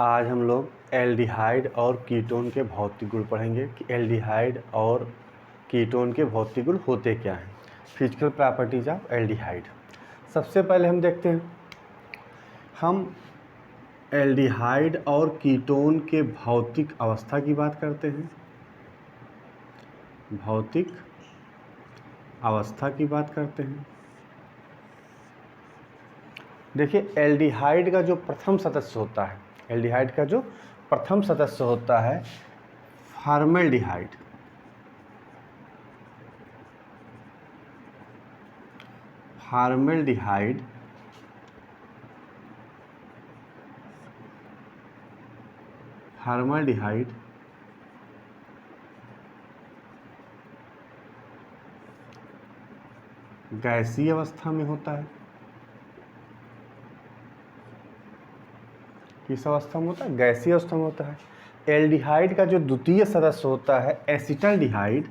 आज हम लोग एल्डिहाइड और कीटोन के भौतिक गुण पढ़ेंगे कि एल्डिहाइड और कीटोन के भौतिक गुण होते क्या हैं। Physical properties of aldehyde. सबसे पहले हम देखते हैं, हम एल्डिहाइड और कीटोन के भौतिक अवस्था की बात करते हैं। भौतिक अवस्था की बात करते हैं। देखिए, एल्डिहाइड का जो प्रथम सदस्य होता है, एल्डिहाइड का जो प्रथम सदस्य होता है फॉर्मल्डिहाइड। फॉर्मल्डिहाइड फॉर्मल्डिहाइड गैसीय अवस्था में होता है। किस अवस्था में होता है? गैसीय अवस्था में होता है। एल्डिहाइड का जो द्वितीय सदस्य होता है एसिटल्डिहाइड,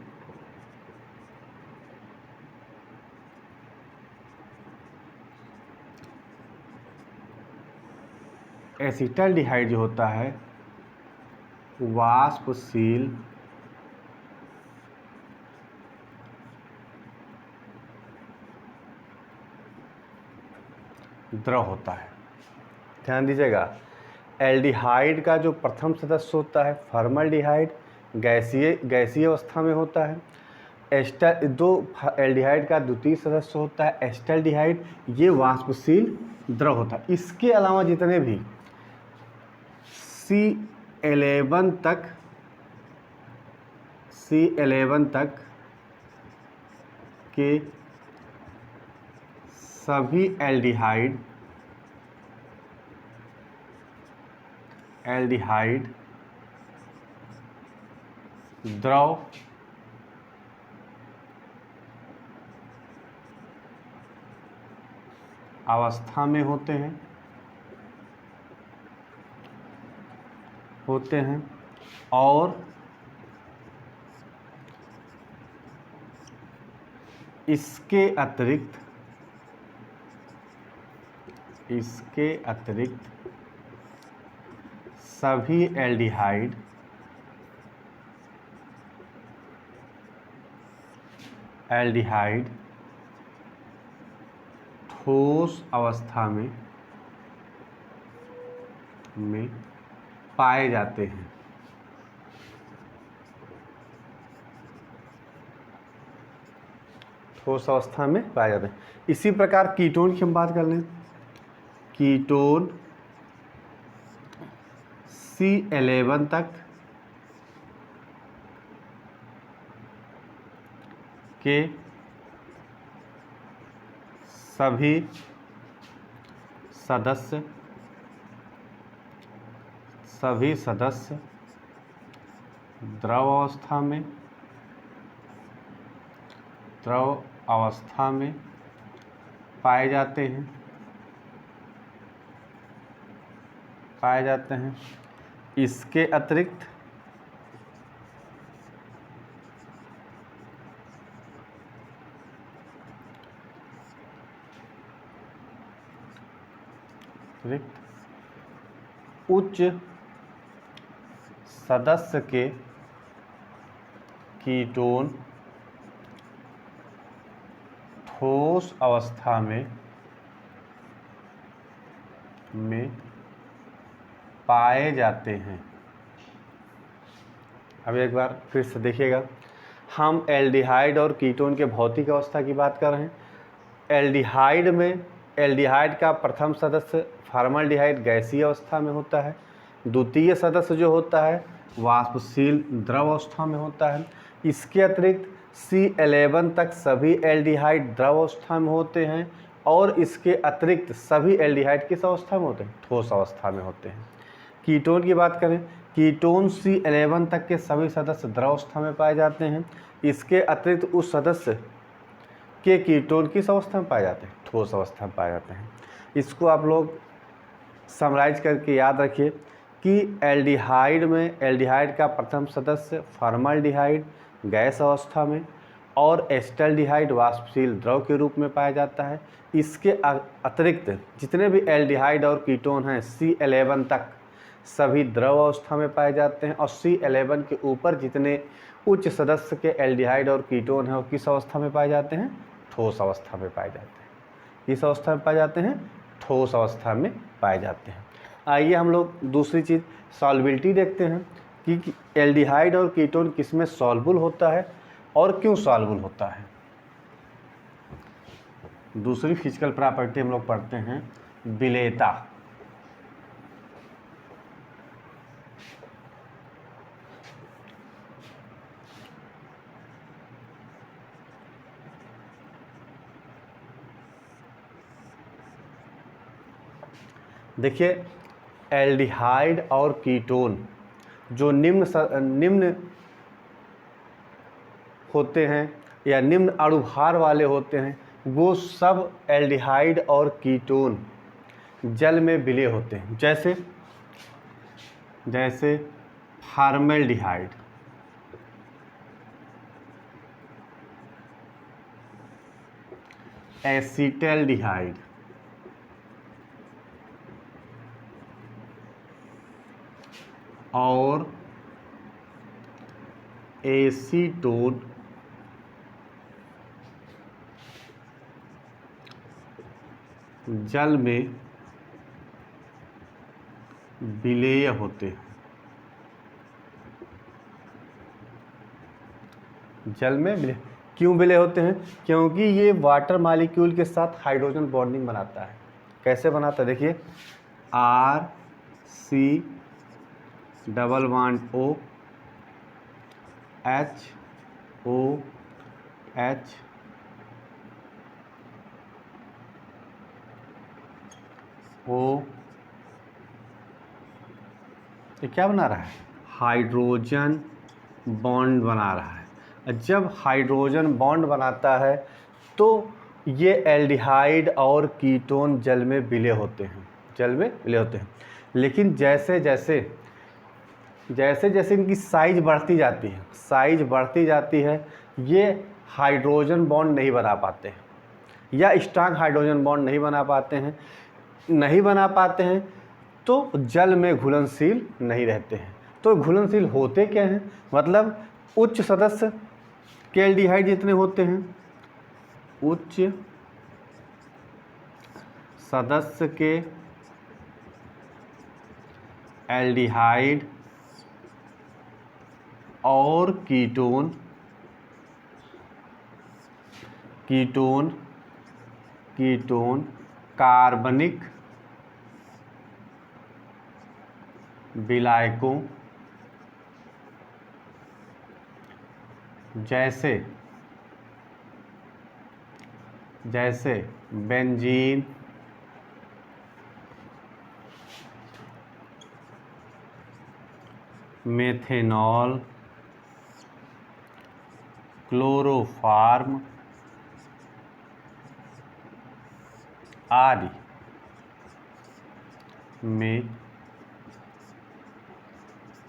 एसिटल्डिहाइड जो होता है वाष्पशील द्रव होता है। ध्यान दीजिएगा, एल्डिहाइड का जो प्रथम सदस्य होता है फॉर्मल्डिहाइड गैसीय अवस्था में होता है। एल्डिहाइड का द्वितीय सदस्य होता है एसिटल्डिहाइड, ये वाष्पशील द्रव होता है। इसके अलावा जितने भी C11 तक के सभी एल्डिहाइड द्रव अवस्था में होते हैं और इसके अतिरिक्त सभी एल्डिहाइड ठोस अवस्था में पाए जाते हैं। ठोस अवस्था में पाए जाते हैं। इसी प्रकार कीटोन की हम बात कर लें। कीटोन C11 तक के सभी सदस्य द्रव अवस्था में पाए जाते हैं। इसके अतिरिक्त उच्च सदस्य के कीटोन ठोस अवस्था में पाए जाते हैं। अब एक बार फिर से देखिएगा, हम एल्डिहाइड और कीटोन के भौतिक अवस्था की बात कर रहे हैं। एल्डिहाइड का प्रथम सदस्य फॉर्मल्डिहाइड गैसीय अवस्था में होता है। द्वितीय सदस्य जो होता है वाष्पशील द्रव अवस्था में होता है। इसके अतिरिक्त C11 तक सभी एल्डिहाइड द्रव अवस्था में होते हैं और इसके अतिरिक्त सभी एल्डिहाइड किस अवस्था में होते हैं? ठोस अवस्था में होते हैं। कीटोन की बात करें, कीटोन C11 तक के सभी सदस्य द्रव अवस्था में पाए जाते हैं। इसके अतिरिक्त उस सदस्य के कीटोन किस अवस्था में पाए जाते हैं? ठोस अवस्था में पाए जाते हैं। इसको आप लोग समराइज करके याद रखिए कि एल्डिहाइड का प्रथम सदस्य फॉर्मल्डिहाइड गैस अवस्था में और एसिटल्डिहाइड वाष्पशील द्रव के रूप में पाया जाता है। इसके अतिरिक्त जितने भी एल्डिहाइड और कीटोन हैं C11 तक सभी द्रव अवस्था में पाए जाते हैं। और C11 के ऊपर जितने उच्च सदस्य के एल्डिहाइड और कीटोन हैं वो किस अवस्था में पाए जाते हैं? ठोस अवस्था में पाए जाते हैं। किस अवस्था में पाए जाते हैं? ठोस अवस्था में पाए जाते हैं। आइए हम लोग दूसरी चीज़ सॉल्बिलिटी देखते हैं कि एल्डिहाइड और कीटोन किस में सॉल्युबल होता है और क्यों सॉल्युबल होता है। दूसरी फिजिकल प्रॉपर्टी हम लोग पढ़ते हैं विलेयता। देखिए एल्डिहाइड और कीटोन जो निम्न होते हैं या निम्न अणुभार वाले होते हैं, वो सब एल्डिहाइड और कीटोन जल में विलय होते हैं। जैसे फॉर्मेल्डिहाइड, एसीटल्डिहाइड, और एसीटोन जल में विलेय होते हैं। जल में विलेय क्यों विलेय होते हैं? क्योंकि ये वाटर मॉलिक्यूल के साथ हाइड्रोजन बॉन्डिंग बनाता है। कैसे बनाता है? देखिए RC double bond O HOH O, ये क्या बना रहा है? हाइड्रोजन बॉन्ड बना रहा है। जब हाइड्रोजन बॉन्ड बनाता है तो ये एल्डिहाइड और कीटोन जल में विलय होते हैं। लेकिन जैसे जैसे इनकी साइज बढ़ती जाती है ये हाइड्रोजन बॉन्ड नहीं बना पाते हैं या स्ट्रांग हाइड्रोजन बॉन्ड नहीं बना पाते हैं तो जल में घुलनशील नहीं रहते हैं। तो घुलनशील होते क्या हैं? मतलब उच्च सदस्य के एल्डिहाइड जितने होते हैं, उच्च सदस्य के एल्डिहाइड और कीटोन कार्बनिक विलायकों जैसे बेंजीन, मेथेनॉल, क्लोरोफॉर्म आदि में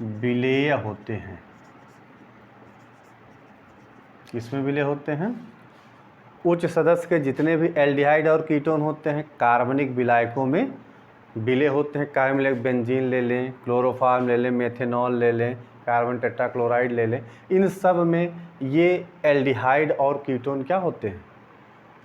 विलेय होते हैं। किसमें विलय होते हैं? उच्च सदस्य के जितने भी एल्डिहाइड और कीटोन होते हैं कार्बनिक विलायकों में विलय होते हैं। कार्बनिक बेंजीन ले लें, क्लोरोफॉर्म ले लें, मेथेनॉल ले लें, कार्बन टेट्राक्लोराइड ले लें, इन सब में ये एल्डिहाइड और कीटोन क्या होते हैं?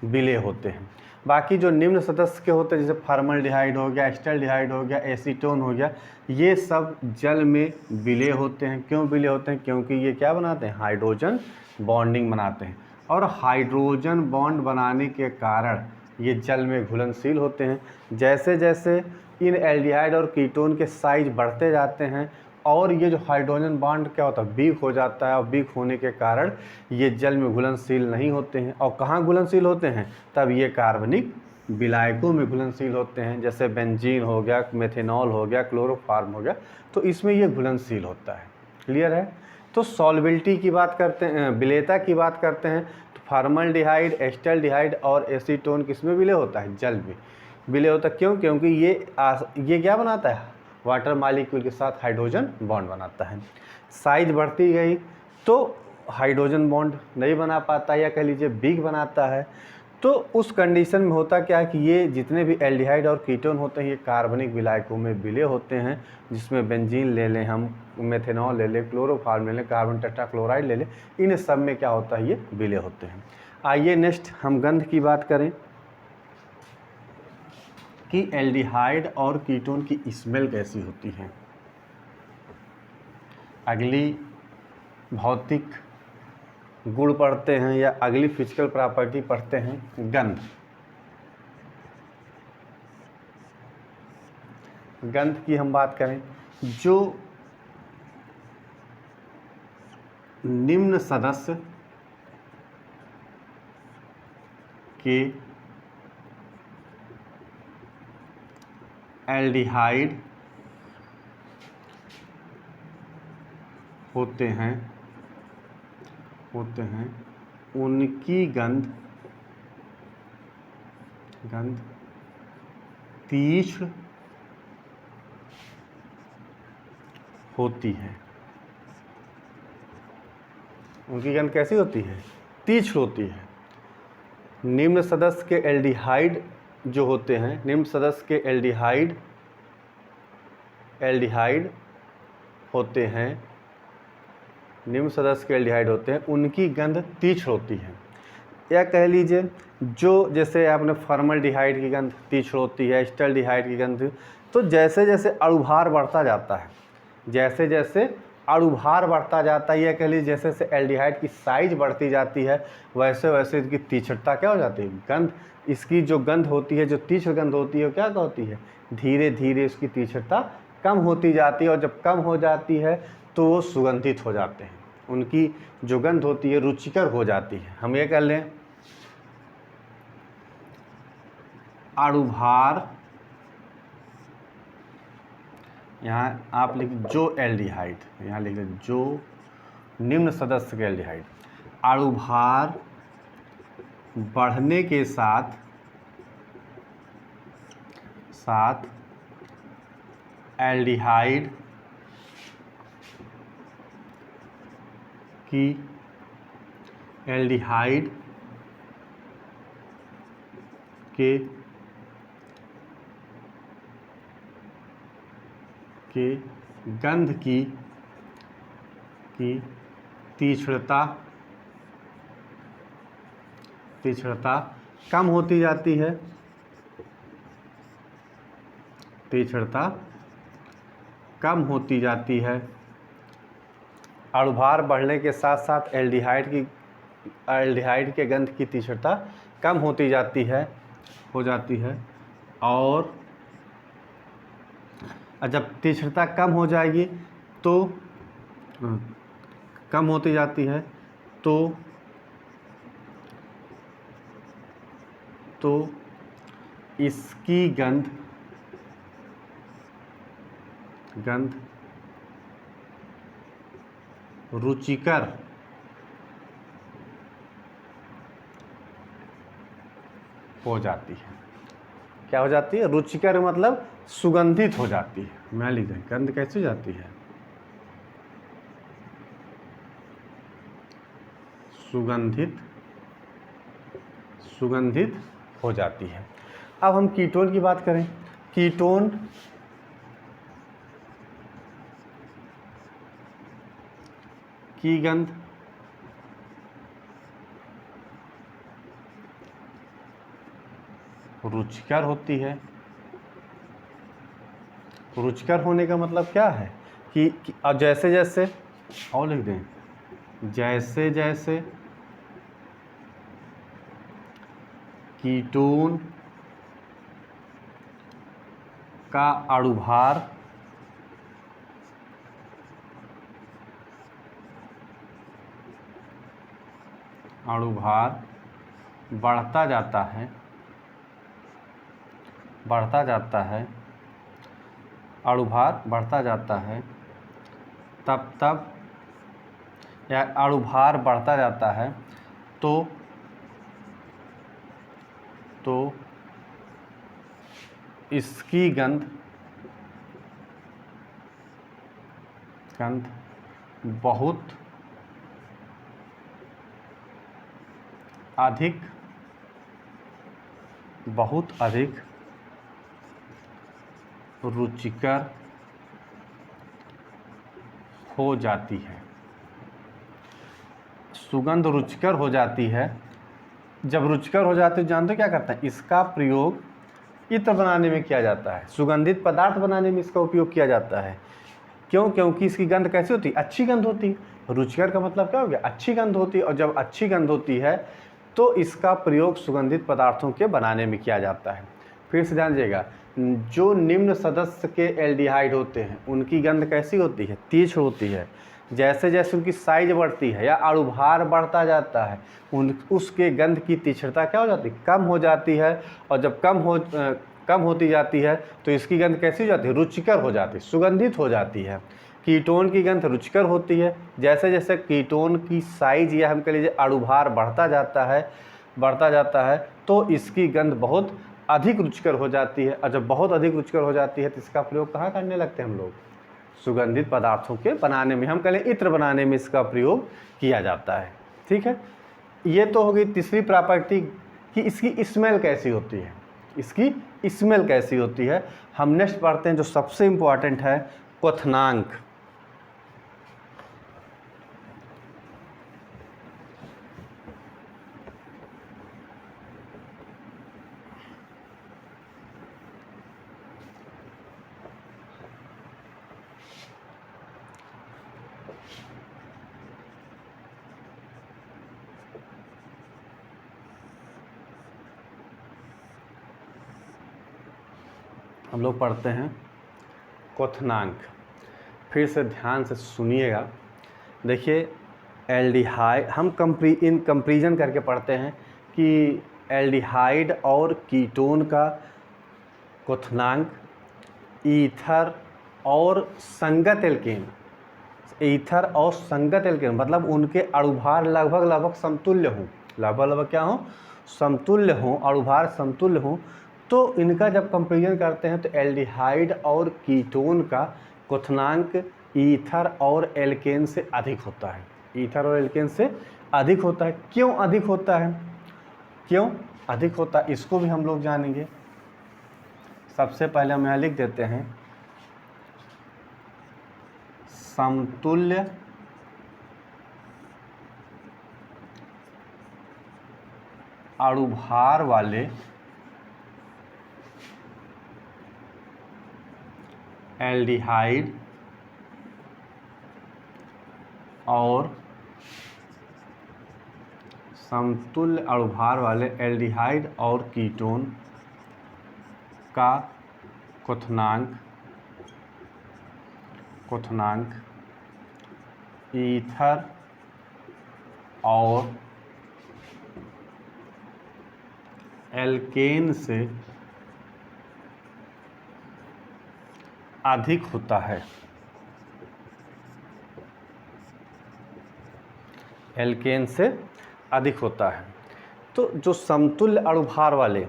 विलय होते हैं। बाकी जो निम्न सदस्य के होते हैं जैसे फॉर्मल्डिहाइड हो गया, एस्टल्डिहाइड हो गया, एसीटोन हो गया, ये सब जल में विलय होते हैं। क्यों विलय होते हैं? क्योंकि ये क्या बनाते हैं? हाइड्रोजन बॉन्डिंग बनाते हैं। और हाइड्रोजन बॉन्ड बनाने के कारण ये जल में घुलनशील होते हैं। जैसे जैसे इन एल्डिहाइड और कीटोन के साइज बढ़ते जाते हैं और ये जो हाइड्रोजन बॉन्ड क्या होता है? वीक हो जाता है। और वीक होने के कारण ये जल में घुलनशील नहीं होते हैं। और कहाँ घुलनशील होते हैं? तब ये कार्बनिक विलायकों में घुलनशील होते हैं। जैसे बेंजीन हो गया, मेथेनॉल हो गया, क्लोरोफॉर्म हो गया, तो इसमें ये घुलनशील होता है। क्लियर है? तो सॉल्युबिलिटी की बात करते हैं, विलेयता की बात करते हैं तो फॉर्मल्डिहाइड, एस्टल्डिहाइड और एसीटोन किसमें विलय होता है? जल में विलय होता है। क्यों? क्योंकि ये क्या बनाता है? वाटर मॉलिक्यूल के साथ हाइड्रोजन बॉन्ड बनाता है। साइज बढ़ती गई तो हाइड्रोजन बॉन्ड नहीं बना पाता या कह लीजिए वीक बनाता है। तो उस कंडीशन में होता क्या है कि ये जितने भी एल्डिहाइड और कीटोन होते हैं ये कार्बनिक विलायकों में विलय होते हैं, जिसमें बेंजीन ले लें, हम मेथेनॉल ले लें, क्लोरोफॉर्म ले लें, कार्बन टेट्राक्लोराइड ले लें, इन सब में क्या होता है, ये विलय होते हैं। आइए नेक्स्ट हम गंध की बात करें कि एल्डिहाइड और कीटोन की स्मेल कैसी होती है। अगली भौतिक गुण पढ़ते हैं या अगली फिजिकल प्रॉपर्टी पढ़ते हैं, गंध। गंध की हम बात करें, जो निम्न सदस्य के एल्डिहाइड होते हैं उनकी गंध तीक्ष्ण होती है। उनकी गंध कैसी होती है? तीक्ष्ण होती है। निम्न सदस्य के एल्डिहाइड जो होते हैं, निम्न सदस्य के एल्डिहाइड होते हैं, निम्न सदस्य के एल्डिहाइड होते हैं, उनकी गंध तीक्ष्ण होती है। या कह लीजिए जो, जैसे आपने फॉर्मल्डिहाइड की गंध तीक्ष्ण होती है, एस्टल्डिहाइड की गंध, तो जैसे जैसे अणुभार बढ़ता जाता है, जैसे जैसे अणुभार बढ़ता जाता है, या कह लीजिए जैसे जैसे एल्डिहाइड की साइज बढ़ती जाती है, वैसे वैसे इसकी तीक्ष्णता क्या हो जाती है, गंध, इसकी जो गंध होती है, जो तीक्ष्ण गंध होती है, वो क्या होती है, धीरे धीरे इसकी तीक्ष्णता कम होती जाती है, और जब कम हो जाती है तो वो सुगंधित हो जाते हैं, उनकी जो गंध होती है रुचिकर हो जाती है। हम ये कह लें, अणुभार, यहाँ आप लिख जो एल्डिहाइड, यहाँ लिख लें जो निम्न सदस्य के एल्डिहाइड, अणुभार बढ़ने के साथ एल्डिहाइड के गंध की तीक्ष्णता कम होती जाती है, तीक्ष्णता कम होती जाती है। अणुभार बढ़ने के साथ साथ एल्डिहाइड के गंध की तीक्ष्णता कम होती जाती है, और जब तीक्ष्णता कम हो जाएगी तो कम होती जाती है तो इसकी गंध रुचिकर हो जाती है। क्या हो जाती है? रुचिकर मतलब सुगंधित हो जाती है। मैं लिख दें, गंध कैसी हो जाती है? सुगंधित हो जाती है। अब हम कीटोन की बात करें। कीटोन की गंध रुचिकर होती है। रुचिकर होने का मतलब क्या है कि अब जैसे जैसे, और लिख दें, जैसे जैसे कीटोन का अणुभार बढ़ता जाता है, अणुभार बढ़ता जाता है, तब या अणुभार बढ़ता जाता है तो इसकी गंध बहुत अधिक बहुत अधिक रुचिकर हो जाती है। सुगंध रुचिकर हो जाती है। जब रुचिकर हो जाती है, जानते हो क्या करते हैं? इसका प्रयोग इत्र बनाने में किया जाता है, सुगंधित पदार्थ बनाने में इसका उपयोग किया जाता है। क्यों? क्योंकि इसकी गंध कैसी होती है? अच्छी गंध होती है। रुचिकर का मतलब क्या हो गया? अच्छी गंध होती है। और जब अच्छी गंध होती है तो इसका प्रयोग सुगंधित पदार्थों के बनाने में किया जाता है। फिर से ध्यान दीजिएगा, जो निम्न सदस्य के एल्डिहाइड होते हैं उनकी गंध कैसी होती है? तीव्र होती है। जैसे जैसे उनकी साइज बढ़ती है या अणुभार बढ़ता जाता है, उसके गंध की तीक्ष्णता क्या हो जाती है? कम हो जाती है। और जब कम होती जाती है तो इसकी गंध कैसी हो जाती है? रुचिकर हो जाती है, सुगंधित हो जाती है। कीटोन की गंध रुचिकर होती है। जैसे जैसे कीटोन की साइज या हम कह लीजिए अणुभार बढ़ता जाता है तो इसकी गंध बहुत अधिक रुचिकर हो जाती है। और जब बहुत अधिक रुचिकर हो जाती है तो इसका प्रयोग कहाँ करने लगते हैं हम लोग? सुगंधित पदार्थों के बनाने में, हम कह लें इत्र बनाने में इसका प्रयोग किया जाता है। ठीक है, ये तो हो गई तीसरी प्रॉपर्टी कि इसकी स्मेल कैसी होती है। इसकी स्मेल कैसी होती है। हम नेक्स्ट पढ़ते हैं जो सबसे इम्पोर्टेंट है, क्वथनांक। हम लोग पढ़ते हैं क्वथनांक। फिर से ध्यान से सुनिएगा। देखिए, एल्डिहाइड हम इन कंपैरिजन करके पढ़ते हैं कि एल्डिहाइड और कीटोन का क्वथनांक ईथर और संगत एल्केन, ईथर और संगत एल्केन मतलब उनके अणुभार लगभग समतुल्य हों, लगभग क्या हों? समतुल्य हों, अणुभार समतुल्य हों। तो इनका जब कंपेरिजन करते हैं तो एल्डिहाइड और कीटोन का क्वथनांक ईथर और एल्केन से अधिक होता है। ईथर और एल्केन से अधिक होता है। क्यों अधिक होता है? क्यों अधिक होता है इसको भी हम लोग जानेंगे। सबसे पहले हम यहाँ लिख देते हैं, समतुल्य अणुभार वाले एल्डिहाइड और समतुल्य अणुभार वाले एल्डिहाइड और कीटोन का क्वथनांक ईथर और एल्केन से अधिक होता है। एल्केन से अधिक होता है। तो जो समतुल्य अणुभार वाले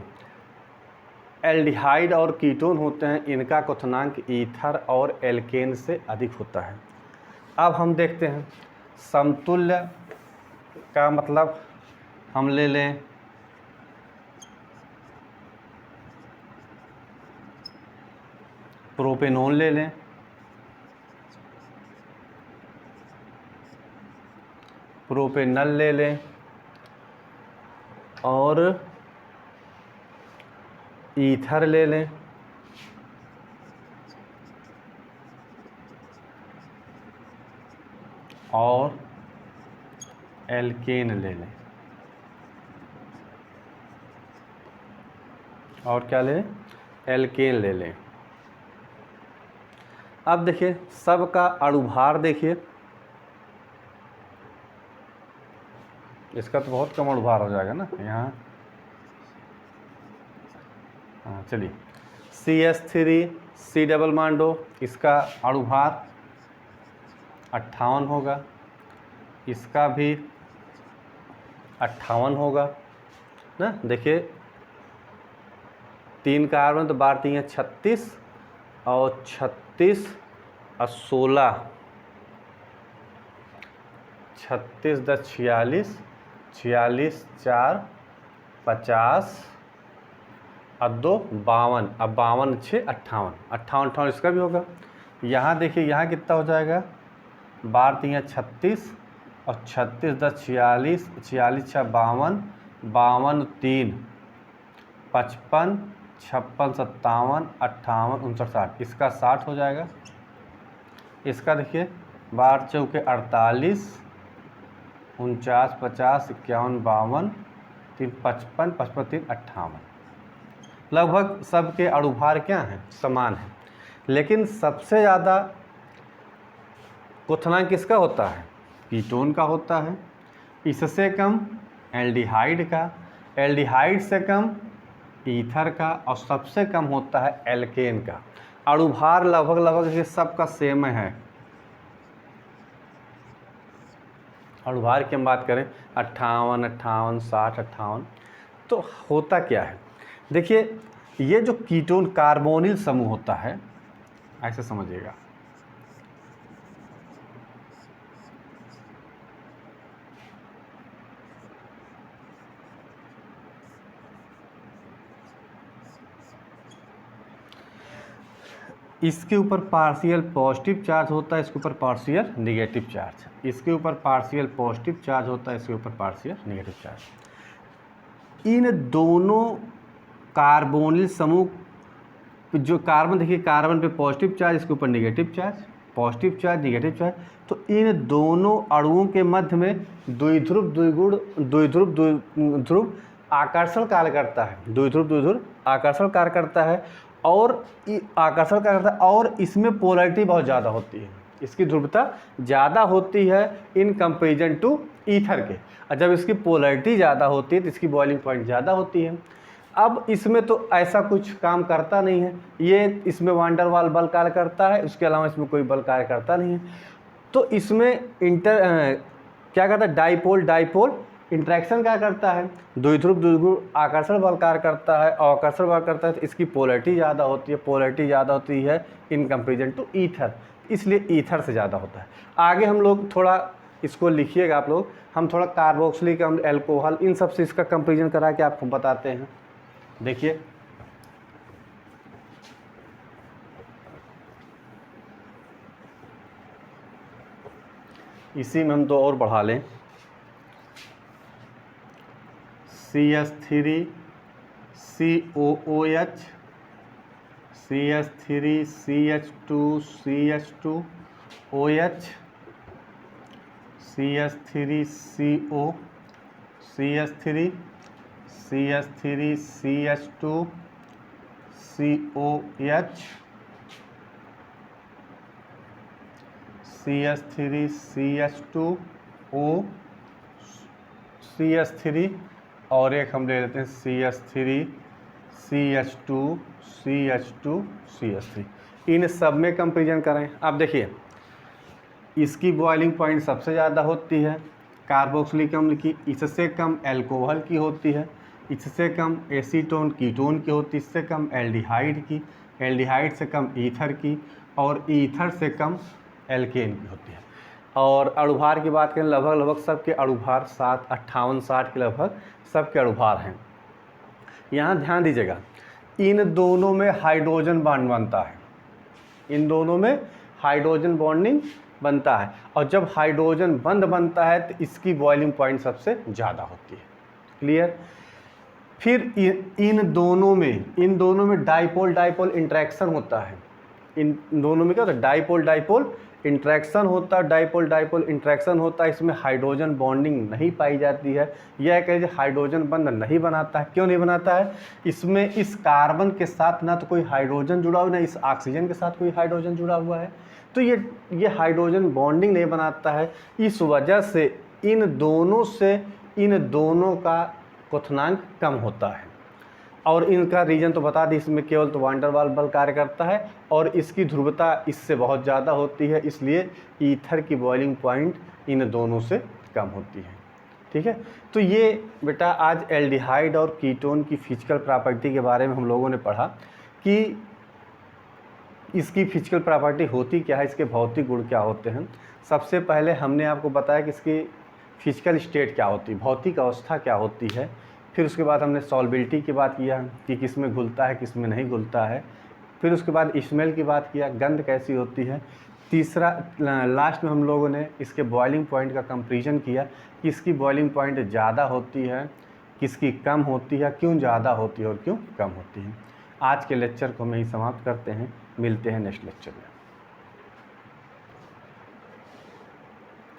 एल्डिहाइड और कीटोन होते हैं, इनका क्वथनांक ईथर और एल्केन से अधिक होता है। अब हम देखते हैं समतुल्य का मतलब हम ले लें प्रोपेनॉल ले लें, प्रोपेनल ले लें और ईथर ले लें और एल्केन ले लें। और क्या लें? एल्केन ले लें। अब देखिए सबका अणुभार देखिए, इसका तो बहुत कम अणुभार हो जाएगा ना यहाँ। हाँ चलिए, CH3 डबल मांडो, इसका अणुभार 58 होगा, इसका भी 58 होगा ना। देखिए 3 कार्बन तो बार 3 है 36 और 36 और 16, 36 10 46, 46 4 50 और 2 52, अब 52 6 58, 58 इसका भी होगा। यहाँ देखिए यहाँ कितना हो जाएगा, 12 3 36 और 36 10 46, 46 6 52, 52 3 55, 56 57 58 59 60, इसका 60 हो जाएगा। इसका देखिए 12 चौके 48, 49 50 51 52 3 55, 55 3 58। लगभग सबके अणुभार क्या हैं, समान हैं। लेकिन सबसे ज़्यादा क्वथनांक किसका होता है, कीटोन का होता है। इससे कम एल्डिहाइड का, एल्डिहाइड से कम ईथर का, और सबसे कम होता है एल्केन का। अणुभार लगभग ये सबका सेम है। अणुभार की हम बात करें 58 58 60 58, तो होता क्या है, देखिए ये जो कीटोन कार्बोनिल समूह होता है, ऐसे समझिएगा, इसके ऊपर पार्शियल पॉजिटिव चार्ज होता है, इसके ऊपर पार्शियल नेगेटिव चार्ज, इसके ऊपर पार्शियल पॉजिटिव चार्ज होता है, इसके ऊपर पार्शियल नेगेटिव चार्ज। इन दोनों कार्बोनिल समूह, जो कार्बन देखिए, कार्बन पे पॉजिटिव चार्ज, इसके ऊपर negative charge, positive charge negative charge, तो इन दोनों अणुओं के मध्य में द्विध्रुव ध्रुव आकर्षण कार्य करता है, द्विध्रुव आकर्षण कार्य करता है, और आकर्षण कार्य करता है, और इसमें पोलैरिटी बहुत ज़्यादा होती है, इसकी ध्रुवता ज़्यादा होती है इन कंपेरिजन टू ईथर के। और जब इसकी पोलैरिटी ज़्यादा होती है तो इसकी बॉइलिंग पॉइंट ज़्यादा होती है। अब इसमें तो ऐसा कुछ काम करता नहीं है, ये इसमें वांडर वाल बल कार्य करता है, उसके अलावा इसमें कोई बल कार्य करता नहीं है। तो इसमें क्या करता है, डाइपोल इंट्रैक्शन क्या करता है, द्विध्रुव आकर्षण बल कार्य करता है, और आकर्षण बल करता है तो इसकी पोलैरिटी ज़्यादा होती है, पोलैरिटी ज़्यादा होती है इन कंपेरिजन टू ईथर, इसलिए ईथर से ज़्यादा होता है। आगे हम लोग थोड़ा इसको लिखिएगा आप लोग, हम थोड़ा कार्बोक्सिलिक अम्ल, एल्कोहल, इन सब से इसका कंपेरिजन करा के आपको बताते हैं। देखिए इसी में हम 2 और बढ़ा लें, CH3 COOH, CH3 CH2 CH2 OH, CH3 CO, CH3 CH3 CH2 COH, CH3 CH2 O, CH3, और एक हम ले लेते हैं CH3 CH2 CH2 CH3। इन सब में कंपेरिजन करें। अब देखिए इसकी बॉइलिंग पॉइंट सबसे ज़्यादा होती है कार्बोक्सिलिक अम्ल की, इससे कम एल्कोहल की होती है, इससे कम एसीटोन कीटोन की होती है, इससे कम एल्डिहाइड की, एल्डिहाइड से कम ईथर की, और ईथर से कम एल्केन की होती है। और अणुभार की बात करें, लगभग सबके अणुभार 58 60 के लगभग सबके अणुभार हैं। यहाँ ध्यान दीजिएगा, इन दोनों में हाइड्रोजन बॉन्ड बनता है, इन दोनों में हाइड्रोजन बॉन्डिंग बनता है, और जब हाइड्रोजन बंद बनता है तो इसकी बॉइलिंग पॉइंट सबसे ज़्यादा होती है। क्लियर। फिर इन दोनों में डाइपोल इंट्रैक्शन होता है, इन दोनों में क्या होता है, डाइपोल इंट्रैक्शन होता है, डाइपोल इंट्रैक्शन होता है। इसमें हाइड्रोजन बॉन्डिंग नहीं पाई जाती है, यह कहिए हाइड्रोजन बंध नहीं बनाता है। क्यों नहीं बनाता है, इसमें इस कार्बन के साथ ना तो कोई हाइड्रोजन जुड़ा हुआ, ना इस ऑक्सीजन के साथ कोई हाइड्रोजन जुड़ा हुआ है, तो ये हाइड्रोजन बॉन्डिंग नहीं बनाता है। इस वजह से इन दोनों का क्वथनांक कम होता है, और इनका रीजन तो बता दी, इसमें केवल तो वांडर वाल बल कार्य करता है, और इसकी ध्रुवता इससे बहुत ज़्यादा होती है, इसलिए ईथर की बॉइलिंग पॉइंट इन दोनों से कम होती है। ठीक है, तो ये बेटा आज एल्डिहाइड और कीटोन की फिजिकल प्रॉपर्टी के बारे में हम लोगों ने पढ़ा कि इसकी फिजिकल प्रॉपर्टी होती क्या है, इसके भौतिक गुण क्या होते हैं। सबसे पहले हमने आपको बताया कि इसकी फिजिकल स्टेट क्या होती है, भौतिक अवस्था क्या होती है, फिर उसके बाद हमने सॉल्बिलिटी की बात किया कि किस में घुलता है किस में नहीं घुलता है। फिर उसके बाद स्मेल की बात किया, गंध कैसी होती है। तीसरा लास्ट में हम लोगों ने इसके बॉइलिंग पॉइंट का कंपैरिजन किया कि इसकी बॉइलिंग पॉइंट ज़्यादा होती है, किसकी कम होती है, क्यों ज़्यादा होती है और क्यों कम होती है। आज के लेक्चर को हम यहीं समाप्त करते हैं, मिलते हैं नेक्स्ट लेक्चर में।